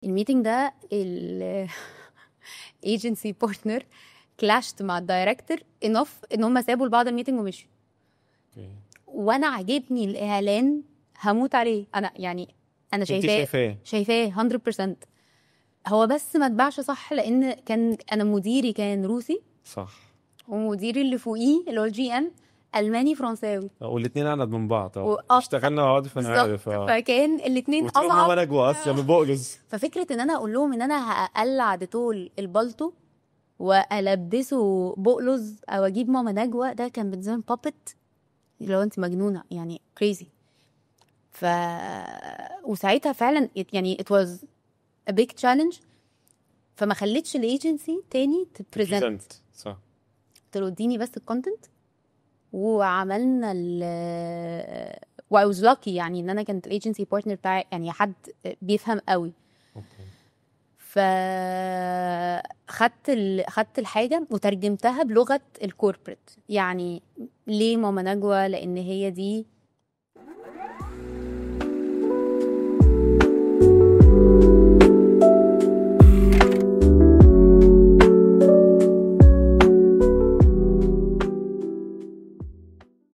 الميتنج ده الايجنسي بارتنر كلاشت مع الدايركتور انف ان هم سابوا لبعض الميتنج ومشوا. وانا عاجبني الاعلان هموت عليه، انا يعني انا انت شايفاه 100%. هو بس ما اتباعش صح لان كان انا مديري كان روسي صح، ومديري اللي فوقيه اللي هو الجي ام الماني فرنساوي والاثنين اعند من بعض. وأص- اشتغلنا مع بعض فانا عارف. فكان الاثنين قلت لهم اصعب. ماما نجوى اصلا من بقلز. ففكره ان انا اقول لهم ان انا هقلع ديتول البلطو والبسه بقلز او اجيب ماما نجوى، ده كان بالنسبه لي بابت لو انت مجنونه يعني كريزي. وساعتها فعلا يعني it was a big challenge. فما خليتش الايجنسي تاني تبريزنت. صح. قلت له اديني بس الكونتنت وعملنا I was lucky يعني ان انا كانت الايجنسي بارتنر بتاعي يعني حد بيفهم قوي. خدت الحاجه وترجمتها بلغه الكوربريت. يعني ليه ماما نجوى؟ لان هي دي